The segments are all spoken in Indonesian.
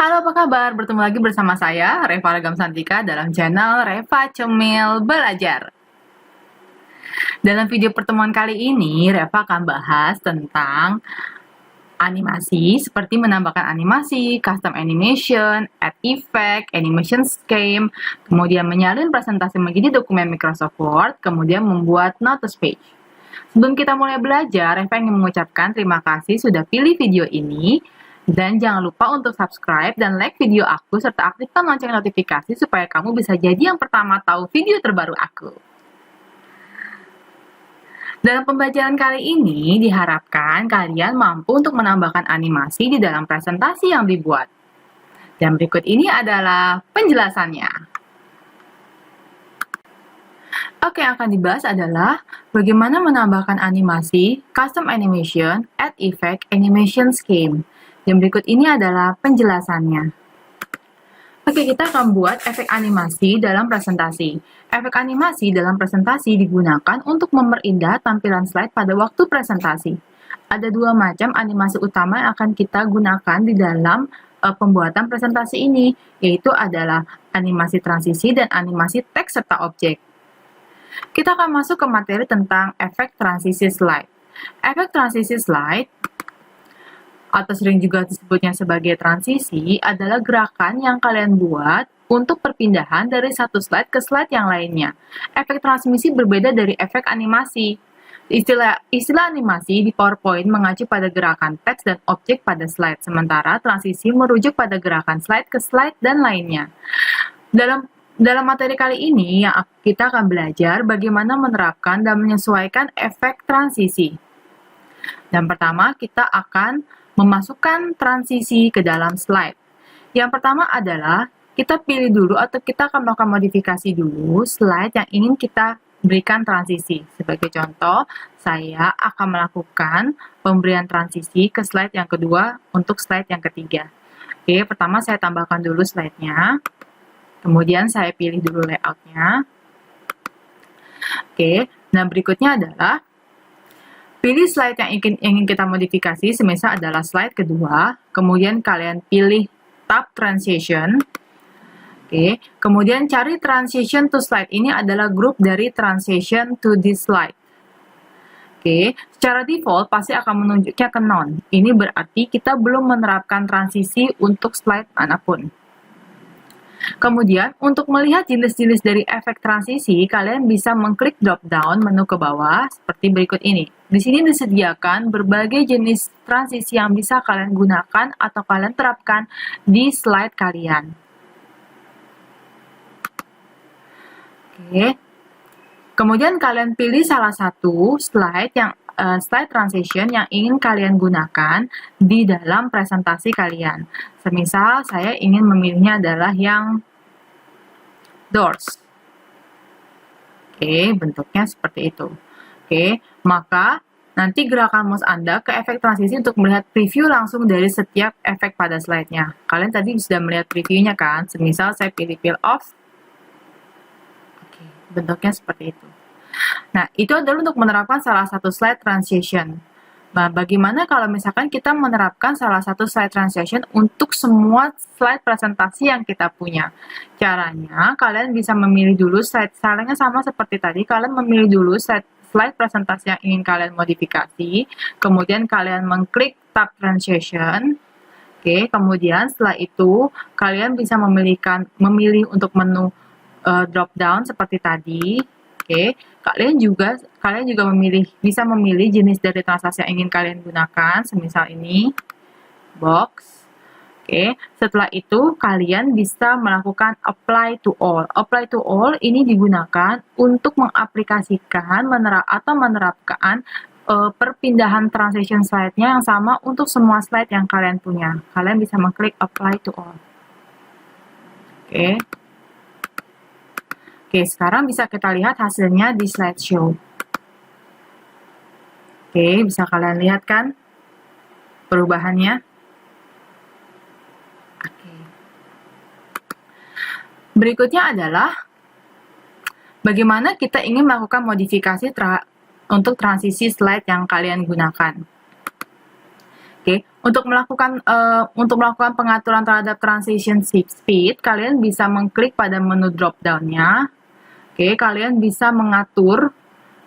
Halo, apa kabar? Bertemu lagi bersama saya, Reva Ragam Santika, dalam channel Reva Cemil Belajar. Dalam video pertemuan kali ini, Reva akan bahas tentang animasi, seperti menambahkan animasi, custom animation, add effect, animation scheme, kemudian menyalin presentasi menjadi dokumen Microsoft Word, kemudian membuat notice page. Sebelum kita mulai belajar, Reva ingin mengucapkan terima kasih sudah pilih video ini. Dan jangan lupa untuk subscribe dan like video aku, serta aktifkan lonceng notifikasi supaya kamu bisa jadi yang pertama tahu video terbaru aku. Dalam pembelajaran kali ini, diharapkan kalian mampu untuk menambahkan animasi di dalam presentasi yang dibuat. Dan berikut ini adalah penjelasannya. Oke, yang akan dibahas adalah bagaimana menambahkan animasi, custom animation, add effect, animation scheme. Dan berikut ini adalah penjelasannya. Oke, kita akan buat efek animasi dalam presentasi. Efek animasi dalam presentasi digunakan untuk memperindah tampilan slide pada waktu presentasi. Ada dua macam animasi utama yang akan kita gunakan di dalam pembuatan presentasi ini, yaitu adalah animasi transisi dan animasi teks serta objek. Kita akan masuk ke materi tentang efek transisi slide. Efek transisi slide atau sering juga disebutnya sebagai transisi, adalah gerakan yang kalian buat untuk perpindahan dari satu slide ke slide yang lainnya. Efek transmisi berbeda dari efek animasi. Istilah animasi di PowerPoint mengacu pada gerakan teks dan objek pada slide, sementara transisi merujuk pada gerakan slide ke slide dan lainnya. Dalam materi kali ini, kita akan belajar bagaimana menerapkan dan menyesuaikan efek transisi. Dan pertama, kita akan memasukkan transisi ke dalam slide. Yang pertama adalah kita pilih dulu atau kita akan melakukan modifikasi dulu slide yang ingin kita berikan transisi. Sebagai contoh, saya akan melakukan pemberian transisi ke slide yang kedua untuk slide yang ketiga. Oke, pertama saya tambahkan dulu slide-nya. Kemudian saya pilih dulu layout-nya. Oke, nah berikutnya adalah pilih slide yang ingin kita modifikasi, semisal adalah slide kedua, kemudian kalian pilih tab transition. Oke, kemudian cari transition to slide. Ini adalah grup dari transition to this slide. Oke, secara default pasti akan menunjuknya ke none. Ini berarti kita belum menerapkan transisi untuk slide manapun. Kemudian, untuk melihat jenis-jenis dari efek transisi, kalian bisa mengklik drop-down menu ke bawah seperti berikut ini. Di sini disediakan berbagai jenis transisi yang bisa kalian gunakan atau kalian terapkan di slide kalian. Oke. Kemudian kalian pilih salah satu slide transition yang ingin kalian gunakan di dalam presentasi kalian. Semisal saya ingin memilihnya adalah yang doors. Oke, bentuknya seperti itu. Oke, maka nanti gerakan mouse Anda ke efek transisi untuk melihat preview langsung dari setiap efek pada slide-nya. Kalian tadi sudah melihat previewnya kan? Semisal saya pilih peel off. Oke, bentuknya seperti itu. Nah, itu adalah untuk menerapkan salah satu slide transition. Nah, bagaimana kalau misalkan kita menerapkan salah satu slide transition untuk semua slide presentasi yang kita punya? Caranya, kalian bisa memilih dulu caranya sama seperti tadi, kalian memilih dulu slide presentasi yang ingin kalian modifikasi, kemudian kalian mengklik tab transition. Oke, kemudian setelah itu, kalian bisa memilih untuk menu drop down seperti tadi. Oke, kalian juga bisa memilih jenis dari transaksi yang ingin kalian gunakan, semisal ini box. Oke, setelah itu kalian bisa melakukan apply to all. Apply to all ini digunakan untuk mengaplikasikan atau menerapkan perpindahan transition slide-nya yang sama untuk semua slide yang kalian punya. Kalian bisa mengklik apply to all. Oke. Oke, sekarang bisa kita lihat hasilnya di slideshow. Oke, bisa kalian lihat kan perubahannya? Oke. Berikutnya adalah bagaimana kita ingin melakukan modifikasi untuk transisi slide yang kalian gunakan. Oke, Untuk melakukan pengaturan terhadap transition speed, kalian bisa mengklik pada menu drop down-nya. Oke, kalian bisa mengatur,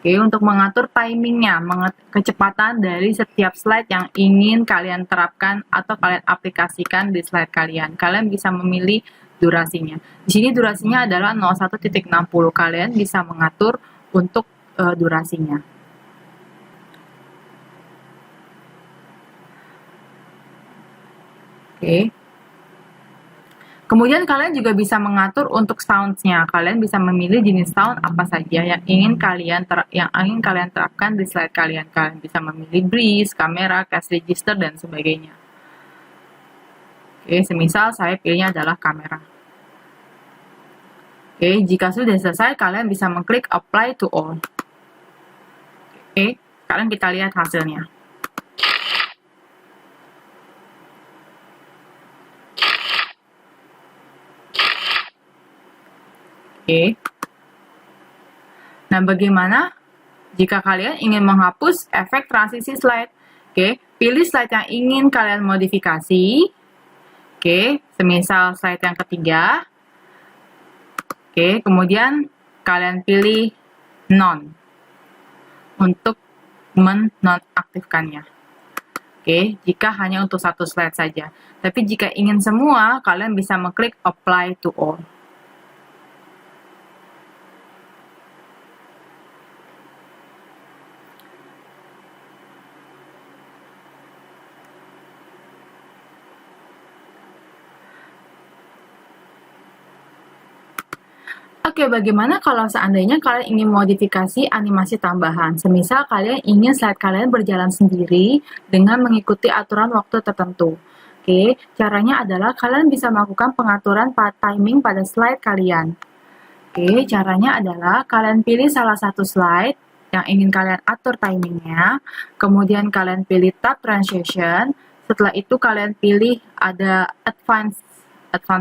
untuk mengatur timingnya, kecepatan dari setiap slide yang ingin kalian terapkan atau kalian aplikasikan di slide kalian. Kalian bisa memilih durasinya. Di sini durasinya adalah 01.60. Kalian bisa mengatur untuk durasinya. Oke. Kemudian kalian juga bisa mengatur untuk sounds-nya. Kalian bisa memilih jenis sound apa saja yang ingin kalian terapkan di slide kalian. Kalian bisa memilih breeze, kamera, cash register, dan sebagainya. Oke, semisal saya pilihnya adalah kamera. Oke, jika sudah selesai, kalian bisa mengklik apply to all. Oke, sekarang kita lihat hasilnya. Oke. Nah, bagaimana jika kalian ingin menghapus efek transisi slide? Oke, pilih slide yang ingin kalian modifikasi. Oke, semisal slide yang ketiga. Oke, kemudian kalian pilih none untuk menonaktifkannya. Oke, jika hanya untuk satu slide saja. Tapi jika ingin semua, kalian bisa mengklik apply to all. Oke, bagaimana kalau seandainya kalian ingin modifikasi animasi tambahan? Semisal kalian ingin slide kalian berjalan sendiri dengan mengikuti aturan waktu tertentu. Oke, caranya adalah kalian bisa melakukan pengaturan timing pada slide kalian. Oke, caranya adalah kalian pilih salah satu slide yang ingin kalian atur timingnya, kemudian kalian pilih tab transition, setelah itu kalian pilih ada advanced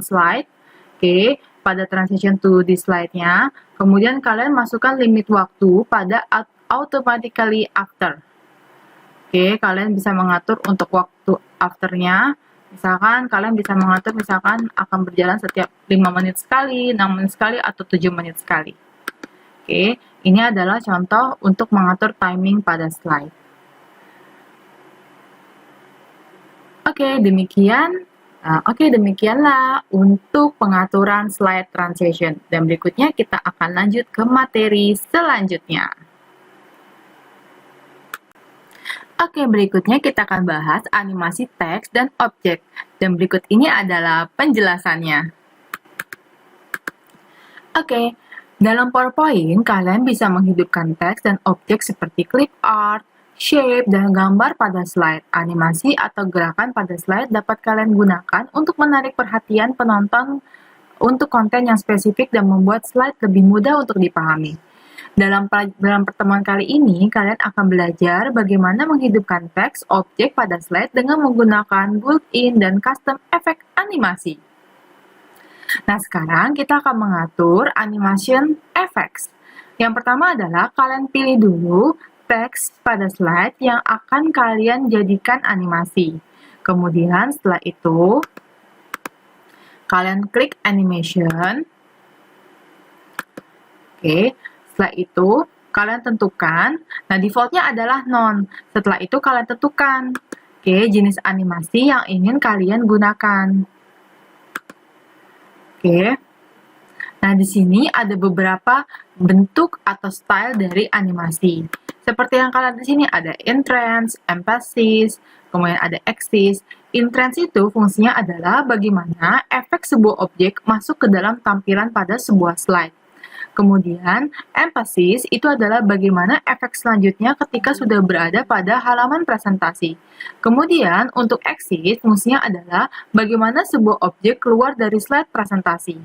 slide. Oke, pada transition to di slide-nya, kemudian kalian masukkan limit waktu pada automatically after. Oke, kalian bisa mengatur untuk waktu after-nya. Misalkan kalian bisa mengatur akan berjalan setiap 5 menit sekali, 6 menit sekali, atau 7 menit sekali. Oke, ini adalah contoh untuk mengatur timing pada slide. Oke, demikianlah untuk pengaturan slide transition. Dan berikutnya kita akan lanjut ke materi selanjutnya. Oke, berikutnya kita akan bahas animasi teks dan objek. Dan berikut ini adalah penjelasannya. Oke, dalam PowerPoint kalian bisa menghidupkan teks dan objek seperti clip art, shape, dan gambar pada slide. Animasi atau gerakan pada slide dapat kalian gunakan untuk menarik perhatian penonton untuk konten yang spesifik dan membuat slide lebih mudah untuk dipahami. Dalam pertemuan kali ini, kalian akan belajar bagaimana menghidupkan teks objek pada slide dengan menggunakan built-in dan custom efek animasi. Nah, sekarang kita akan mengatur animation effects. Yang pertama adalah kalian pilih dulu teks pada slide yang akan kalian jadikan animasi. Kemudian setelah itu, kalian klik animation. Oke, setelah itu kalian tentukan. Nah, defaultnya adalah none. Setelah itu kalian tentukan, jenis animasi yang ingin kalian gunakan. Oke. Nah, di sini ada beberapa bentuk atau style dari animasi. Seperti yang kalian di sini ada entrance, emphasis, kemudian ada axis. Entrance itu fungsinya adalah bagaimana efek sebuah objek masuk ke dalam tampilan pada sebuah slide. Kemudian, emphasis itu adalah bagaimana efek selanjutnya ketika sudah berada pada halaman presentasi. Kemudian, untuk axis, fungsinya adalah bagaimana sebuah objek keluar dari slide presentasi.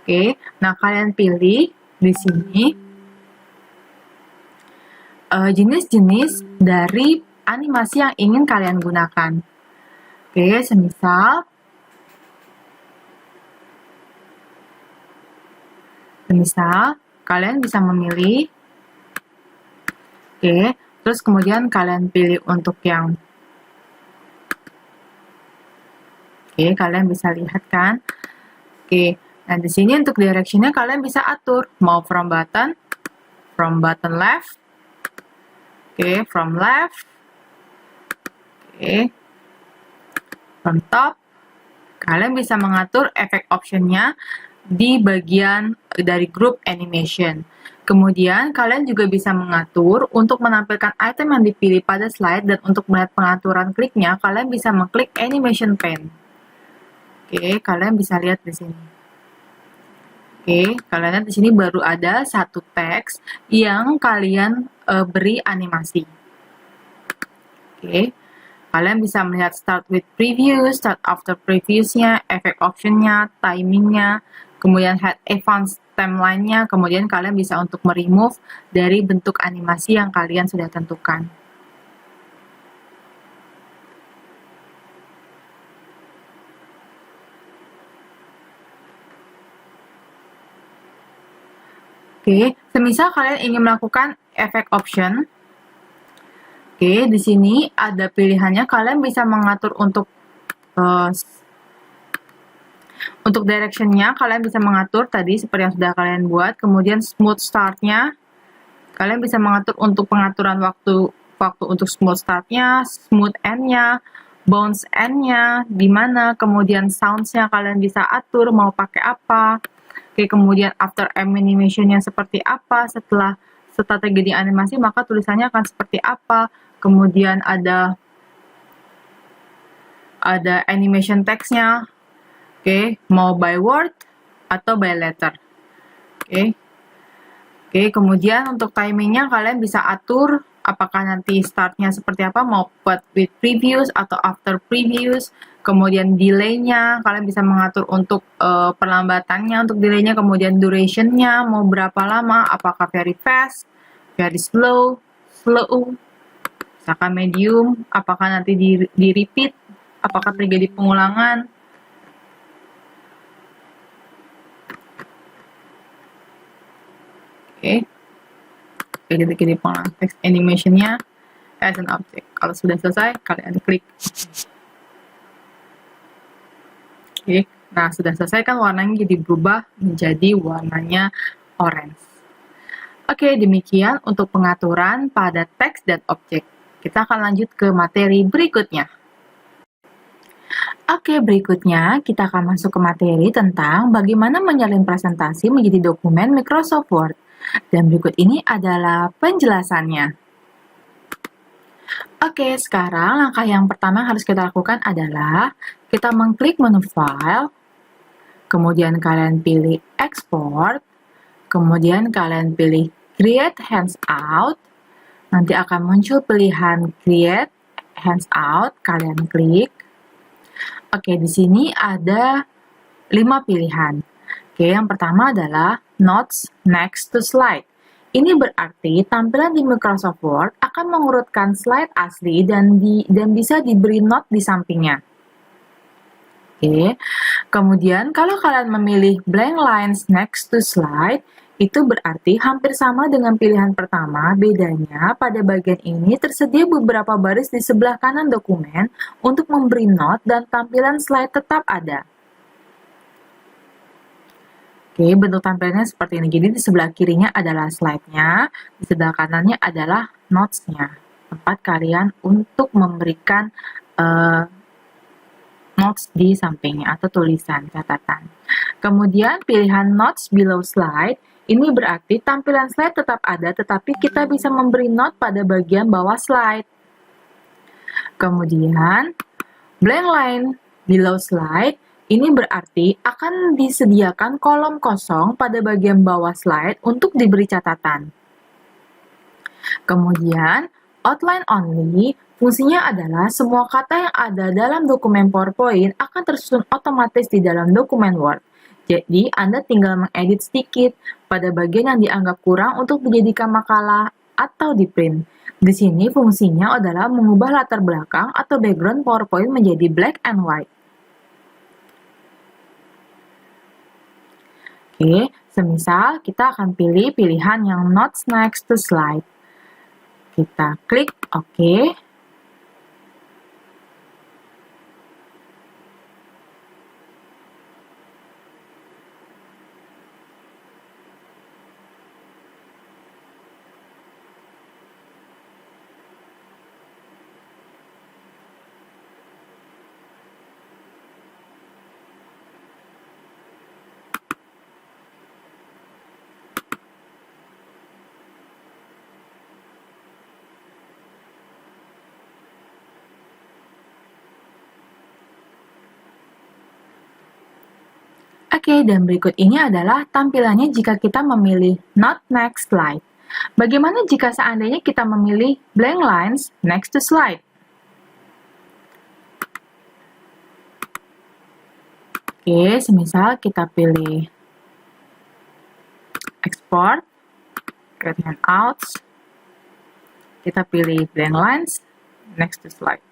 Oke, nah kalian pilih di sini jenis-jenis dari animasi yang ingin kalian gunakan. Oke, semisal kalian bisa memilih, terus kemudian kalian pilih untuk yang Oke, kalian bisa lihat kan? Oke, nah di sini untuk direction-nya kalian bisa atur mau from button left, oke, from left, oke, from top. Kalian bisa mengatur efek option-nya di bagian dari group animation. Kemudian, kalian juga bisa mengatur untuk menampilkan item yang dipilih pada slide dan untuk melihat pengaturan kliknya, kalian bisa mengklik animation pane. Oke, kalian bisa lihat di sini. Oke, kalian lihat di sini baru ada satu teks yang kalian beri animasi. Oke, kalian bisa melihat start with preview, start after previewsnya, efek optionnya, timingnya, kemudian head advance timeline-nya, kemudian kalian bisa untuk meremove dari bentuk animasi yang kalian sudah tentukan. Oke, semisal kalian ingin melakukan efek option, oke, di sini ada pilihannya, kalian bisa mengatur untuk direction-nya, kalian bisa mengatur tadi seperti yang sudah kalian buat, kemudian smooth start-nya, kalian bisa mengatur untuk pengaturan waktu untuk smooth start-nya, smooth end-nya, bounce end-nya, di mana, kemudian sounds-nya kalian bisa atur mau pakai apa. Oke, kemudian after animation-nya seperti apa, setelah terjadi animasi maka tulisannya akan seperti apa. Kemudian ada animation text-nya. Oke, mau by word atau by letter. Oke. Oke, kemudian untuk timingnya kalian bisa atur apakah nanti startnya seperti apa, mau buat with previews atau after previews. Kemudian delay-nya, kalian bisa mengatur untuk perlambatannya, untuk delay-nya, kemudian duration-nya, mau berapa lama, apakah very fast, very slow, misalkan medium, apakah nanti di repeat, apakah terjadi pengulangan. Oke, jadi pengulangan text animation-nya as an object. Kalau sudah selesai, kalian klik. Oke, nah sudah selesai kan warnanya jadi berubah menjadi warnanya orange. Oke, demikian untuk pengaturan pada teks dan objek. Kita akan lanjut ke materi berikutnya. Oke, berikutnya kita akan masuk ke materi tentang bagaimana menyalin presentasi menjadi dokumen Microsoft Word. Dan berikut ini adalah penjelasannya. Oke, sekarang langkah yang pertama yang harus kita lakukan adalah kita mengklik menu File, kemudian kalian pilih Export, kemudian kalian pilih Create Handout, nanti akan muncul pilihan Create Handout, kalian klik. Oke, di sini ada 5 pilihan. Oke, yang pertama adalah Notes Next to Slide. Ini berarti tampilan di Microsoft Word akan mengurutkan slide asli dan bisa diberi note di sampingnya. Oke. Kemudian kalau kalian memilih Blank Lines Next to Slide, itu berarti hampir sama dengan pilihan pertama, bedanya pada bagian ini tersedia beberapa baris di sebelah kanan dokumen untuk memberi note dan tampilan slide tetap ada. Oke, bentuk tampilannya seperti ini. Jadi di sebelah kirinya adalah slide-nya, di sebelah kanannya adalah notes-nya. Tempat kalian untuk memberikan notes di sampingnya atau tulisan, catatan. Kemudian pilihan notes below slide, ini berarti tampilan slide tetap ada, tetapi kita bisa memberi note pada bagian bawah slide. Kemudian, blank line below slide, ini berarti akan disediakan kolom kosong pada bagian bawah slide untuk diberi catatan. Kemudian, outline only, fungsinya adalah semua kata yang ada dalam dokumen PowerPoint akan tersusun otomatis di dalam dokumen Word. Jadi, Anda tinggal mengedit sedikit pada bagian yang dianggap kurang untuk dijadikan makalah atau di print. Di sini fungsinya adalah mengubah latar belakang atau background PowerPoint menjadi black and white. Oke, semisal kita akan pilih pilihan yang Notes Next to Slide. Kita klik OK. Oke, dan berikut ini adalah tampilannya jika kita memilih Not Next Slide. Bagaimana jika seandainya kita memilih Blank Lines Next to Slide? Oke, semisal kita pilih Export, Create Handouts, kita pilih Blank Lines Next to Slide.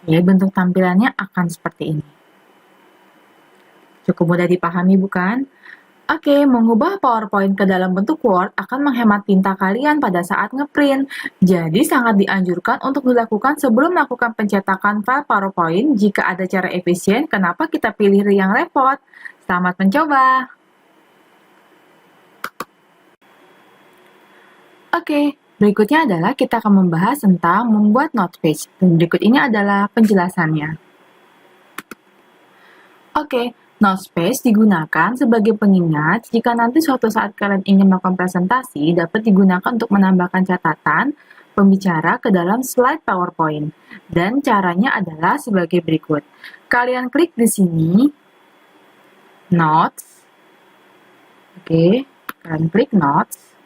Ya, bentuk tampilannya akan seperti ini. Cukup mudah dipahami, bukan? Oke, mengubah PowerPoint ke dalam bentuk Word akan menghemat tinta kalian pada saat ngeprint. Jadi, sangat dianjurkan untuk dilakukan sebelum melakukan pencetakan file PowerPoint. Jika ada cara efisien, kenapa kita pilih yang repot? Selamat mencoba! Oke, berikutnya adalah kita akan membahas tentang membuat note page. Dan berikut ini adalah penjelasannya. Oke, note page digunakan sebagai pengingat jika nanti suatu saat kalian ingin melakukan presentasi, dapat digunakan untuk menambahkan catatan pembicara ke dalam slide PowerPoint. Dan caranya adalah sebagai berikut. Kalian klik di sini, Notes. Oke, kalian klik Notes.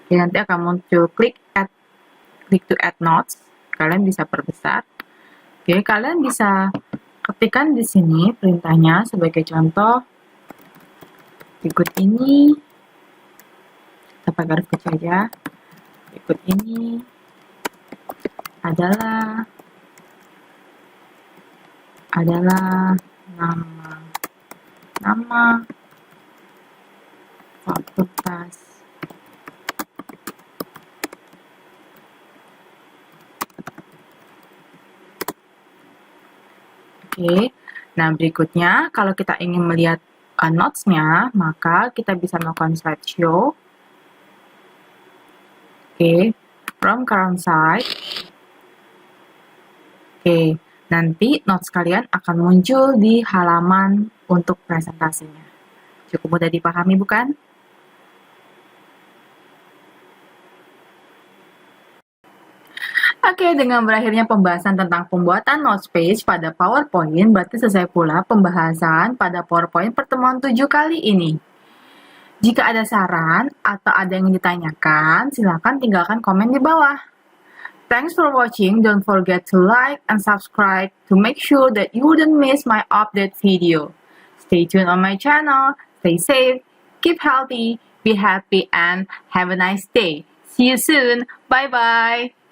Oke, nanti akan muncul klik to add notes. Kalian bisa perbesar. Oke, kalian bisa ketikkan di sini perintahnya sebagai contoh. Berikut ini, kita pakai garis kecil aja. Berikut ini adalah nama fakultas. Oke, nah berikutnya kalau kita ingin melihat notes-nya, maka kita bisa melakukan slideshow. Oke, from current slide. Oke, nanti notes kalian akan muncul di halaman untuk presentasinya. Cukup mudah dipahami, bukan? Oke, dengan berakhirnya pembahasan tentang pembuatan notes page pada PowerPoint, berarti selesai pula pembahasan pada PowerPoint pertemuan 7 kali ini. Jika ada saran atau ada yang ditanyakan, silakan tinggalkan komen di bawah. Thanks for watching. Don't forget to like and subscribe to make sure that you wouldn't miss my update video. Stay tuned on my channel. Stay safe, keep healthy, be happy, and have a nice day. See you soon. Bye-bye.